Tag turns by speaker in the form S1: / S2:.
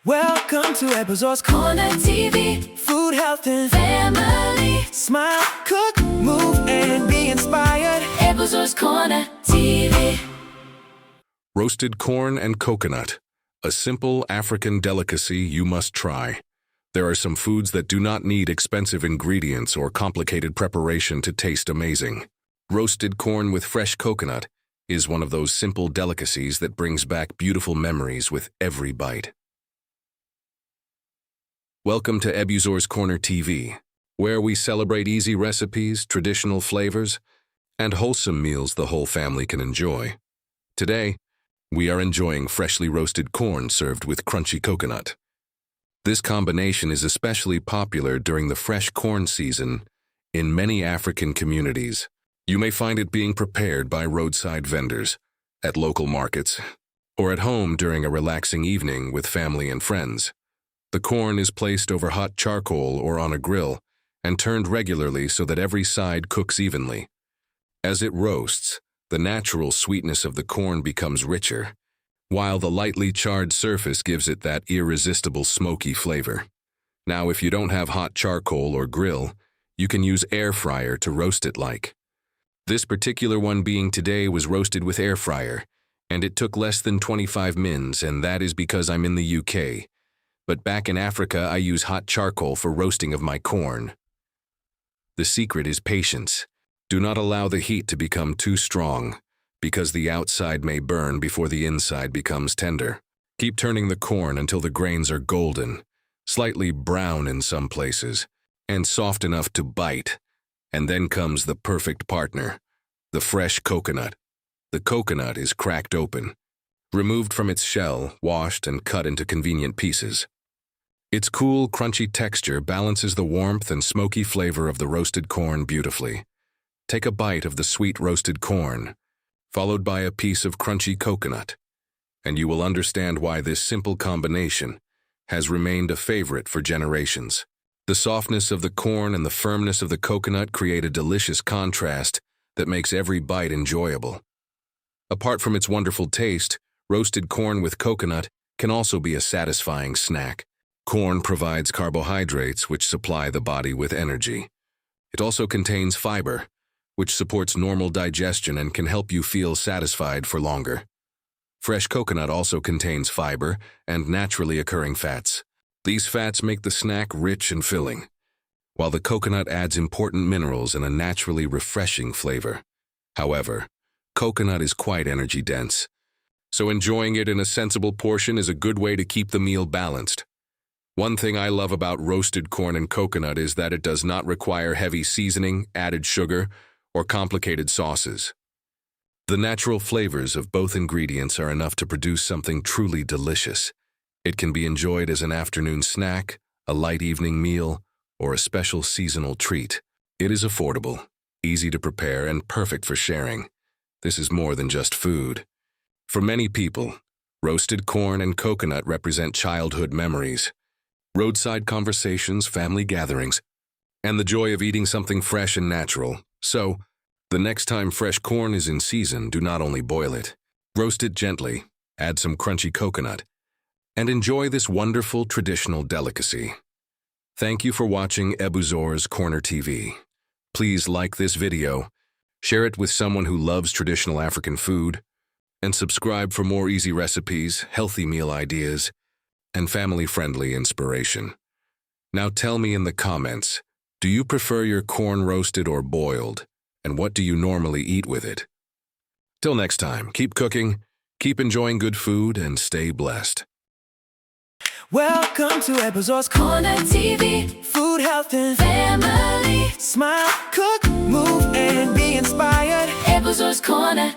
S1: Welcome to Ebuzor's Corner TV. Food, health, and family. Smile, cook, move, and be inspired. Ebuzor's Corner TV.
S2: Roasted corn and coconut, a simple African delicacy you must try. There are some foods that do not need expensive ingredients or complicated preparation to taste amazing. Roasted corn with fresh coconut is one of those simple delicacies that brings back beautiful memories with every bite. Welcome to Ebuzor's Corner TV, where we celebrate easy recipes, traditional flavors, and wholesome meals the whole family can enjoy. Today, we are enjoying freshly roasted corn served with crunchy coconut. This combination is especially popular during the fresh corn season in many African communities. You may find it being prepared by roadside vendors, at local markets, or at home during a relaxing evening with family and friends. The corn is placed over hot charcoal or on a grill and turned regularly so that every side cooks evenly. As it roasts, the natural sweetness of the corn becomes richer, while the lightly charred surface gives it that irresistible smoky flavor. Now, if you don't have hot charcoal or grill, you can use air fryer to roast it like. This particular one being today was roasted with air fryer, and it took less than 25 mins, and that is because I'm in the UK. But back in Africa, I use hot charcoal for roasting of my corn. The secret is patience. Do not allow the heat to become too strong, because the outside may burn before the inside becomes tender. Keep turning the corn until the grains are golden, slightly brown in some places, and soft enough to bite. And then comes the perfect partner, the fresh coconut. The coconut is cracked open, removed from its shell, washed, and cut into convenient pieces. Its cool, crunchy texture balances the warmth and smoky flavor of the roasted corn beautifully. Take a bite of the sweet roasted corn, followed by a piece of crunchy coconut, and you will understand why this simple combination has remained a favorite for generations. The softness of the corn and the firmness of the coconut create a delicious contrast that makes every bite enjoyable. Apart from its wonderful taste, roasted corn with coconut can also be a satisfying snack. Corn provides carbohydrates which supply the body with energy. It also contains fibre, which supports normal digestion and can help you feel satisfied for longer. Fresh coconut also contains fibre and naturally occurring fats. These fats make the snack rich and filling, while the coconut adds important minerals and a naturally refreshing flavor. However, coconut is quite energy-dense, so enjoying it in a sensible portion is a good way to keep the meal balanced. One thing I love about roasted corn and coconut is that it does not require heavy seasoning, added sugar, or complicated sauces. The natural flavors of both ingredients are enough to produce something truly delicious. It can be enjoyed as an afternoon snack, a light evening meal, or a special seasonal treat. It is affordable, easy to prepare, and perfect for sharing. This is more than just food. For many people, roasted corn and coconut represent childhood memories, roadside conversations, family gatherings, and the joy of eating something fresh and natural. So, the next time fresh corn is in season, do not only boil it. Roast it gently, add some crunchy coconut, and enjoy this wonderful traditional delicacy. Thank you for watching Ebuzor's Corner TV. Please like this video, share it with someone who loves traditional African food, and subscribe for more easy recipes, healthy meal ideas, and family-friendly inspiration. Now tell me in the comments, do you prefer your corn roasted or boiled, and what do you normally eat with it? Till next time, keep cooking, keep enjoying good food, and stay blessed.
S1: Welcome to Ebuzor's Corner TV. Food, health, and family. Smile, cook, move, and be inspired. Ebuzor's Corner.